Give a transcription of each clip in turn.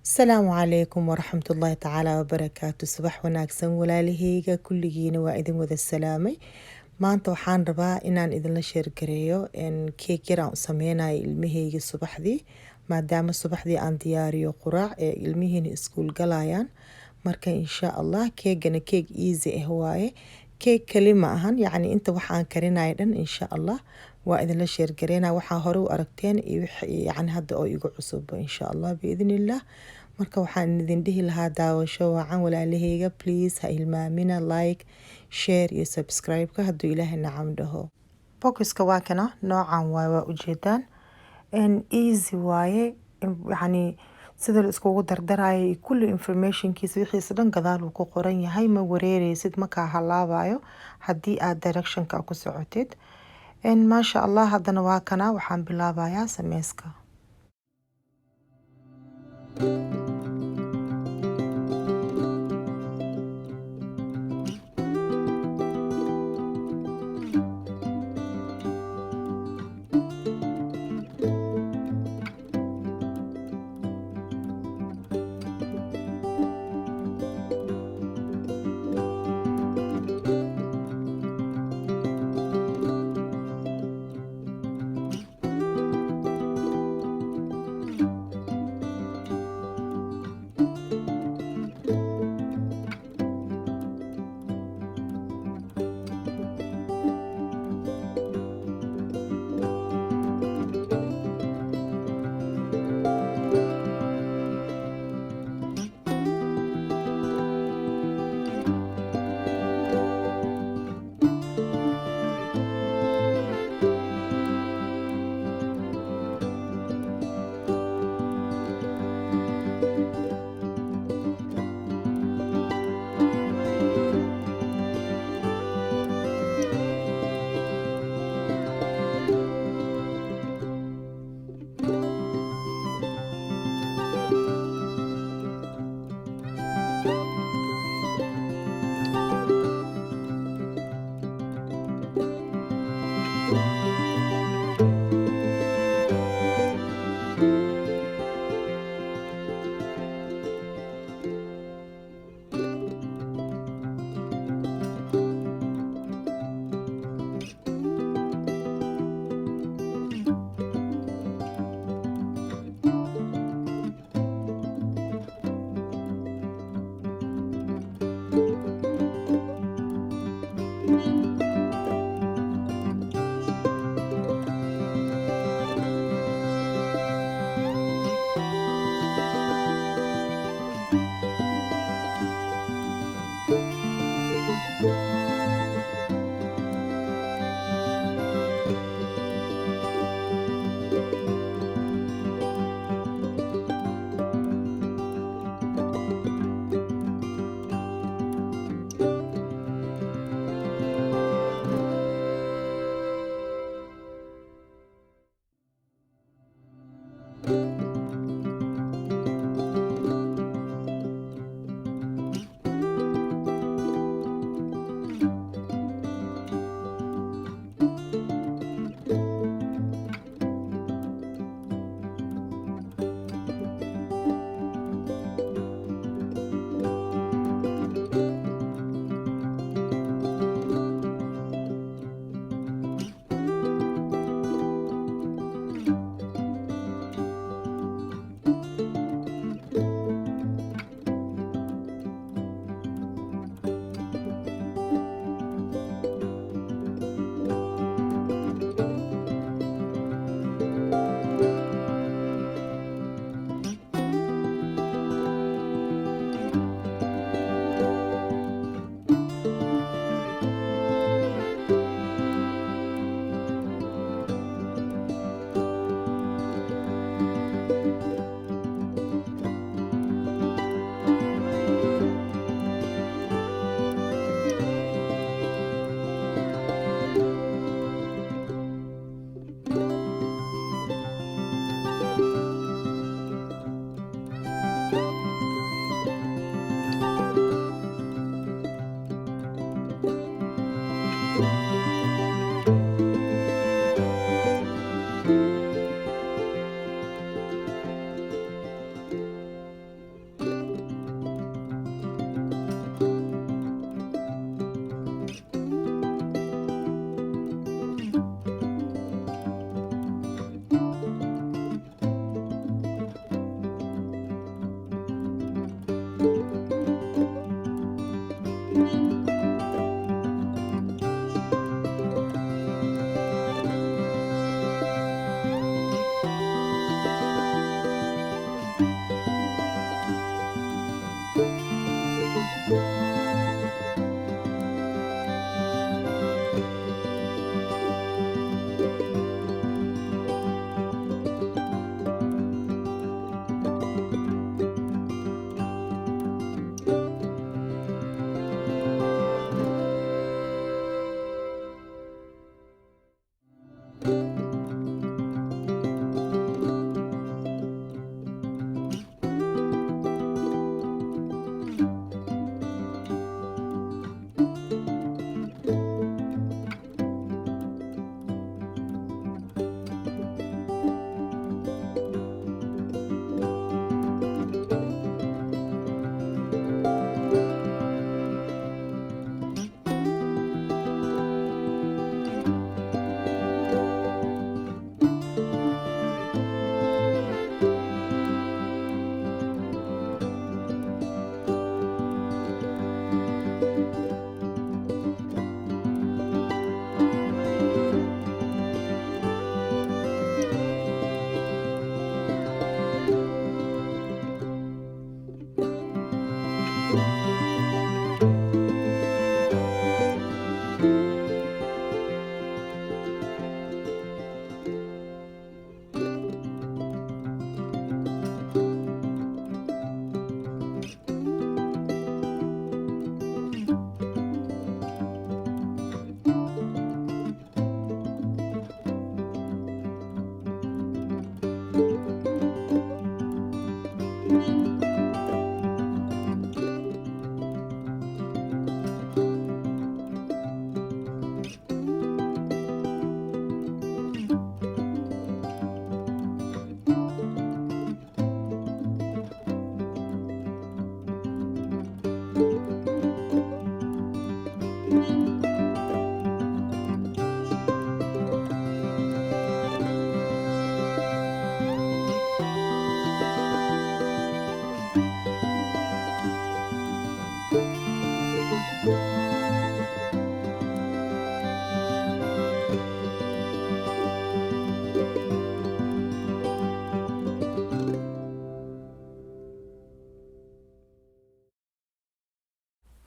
Asalaamu calaykum waraxmatullaahi tacaala wabarakaatu. Subax wanaagsan walaalahayga kulligiina waa idin wada salaamay. Maanta waxaan rabaa inaan idinla sheergareeyo keek yar aan u sameynayo ilmahayga subaxdii, maadaama subaxdii aan diyaariyo quraac ee ilmihiina iskuul galayaan. Marka insha Allah keegana keeg easy ah waaye. Keeg kali ma ahan, yacni inta waxaan karinayo dhan insha Allah waa idinla sheergareynaa. Waxaa hore u aragteen iyo yacni hadda oo igu cusub insha Allah biidhnillah. Marka waxaan idin dhihi lahaa daawasho wacan walaalahayga, please ha hilmaamina like, share iyo subscribe-ka hadduu ilaahay nacam dhaho. Bokiska waa kana noocan waa ujeedaan easy waaye, yacni sida la iskugu dardarayo kulli informationkiisa wixiisa dhan gadaal uu ku qoran yahay. Ma wareereysid, ma kaa halaabayo haddii aad directionka ku socotid. Maasha Allah, haddana waa kana waxaan bilaabayaa sameyska.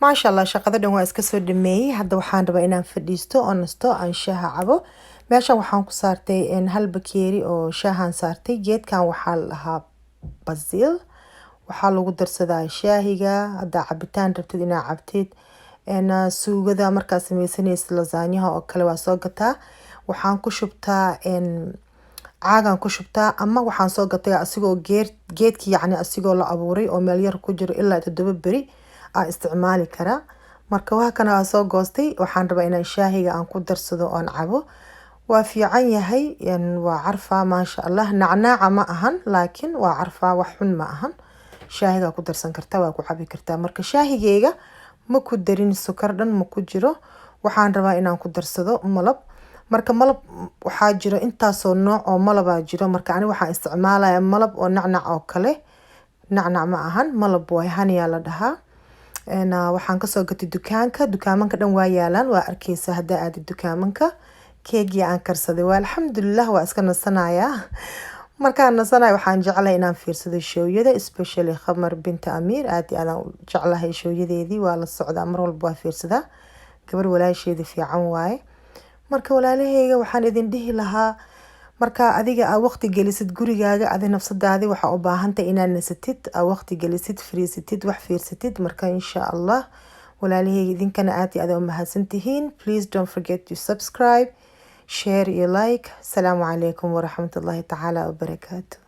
maasha allah shaqada dhan waa iska soo dhameeyey. Hadda waxaan rabaa inaan fadhiisto oo nasto aan shaaha cabo. Meeshan waxaan ku saartay hal bakeeri oo shaahan saartay. Geedkan waxaa la dhahaa basil. Waxaa lagu darsadaa shaahiga haddaa cabitaan rabtid inaad cabtid. Suugada markaa sameysanaysa lasaanyaha oo kale waa soo gataa. Waxaan ku shubtaa caagan ku shubtaa ama waxaan soo gatay asigoo geedkii yacni asigoo la abuuray oo meel yar ku jiro ilaa 7 beri aan isticmaali karaa. Marka waa kana waa soo goostay. Waxaan rabaa inaan shaahiga aan ku darsado oo aan cabo. waa fiican yahay waa carfa maasha Allah. Nacnaaca ma ahan laakiin waa carfa wax xun ma ahan. Shaahiga ku darsan kartaa waa ku cabi kartaa. Marka shaahigeyga ma ku darin sokor dhan ma ku jiro. Waxaan rabaa inaan ku darsado malab. Marka malab waxaa jiro intaasoo nooc oo malaba jiro. Marka ani waxaan isticmaalayaa malab oo nacnac oo kale. Nacnac ma ahan malab way haniya la dhahaa. waxaan ka soo gatay dukaamanka dhan waa yaalaan waa arkeysa hadda aad dukaamanka. keegi aan karsaday waa alxamdulillah waa iska nasanayaa. markaan nasanayo waxaan jeclahay inaan fiirsado shooyada especially Khamar binta Amiir aad aan jeclahay shooyadeedii waa la socdaa mar walba waa fiirsadaa. gabar walaasheeda fiican waaye. marka walaalaheyga waxaan idin dhihi lahaa marka adiga aad waqti gelisid gurigaaga adi nafsadaada waxa u baahantahay inaad nasatid aad waqti gelisid fariisatid wax fiirsatid marka insha Allah walaalaheyga idinkana aad u mahadsantihiin. Please don't forget to subscribe, share iyo like. Assalamu alaikum wa rahmatullahi ta'ala wa barakatuh.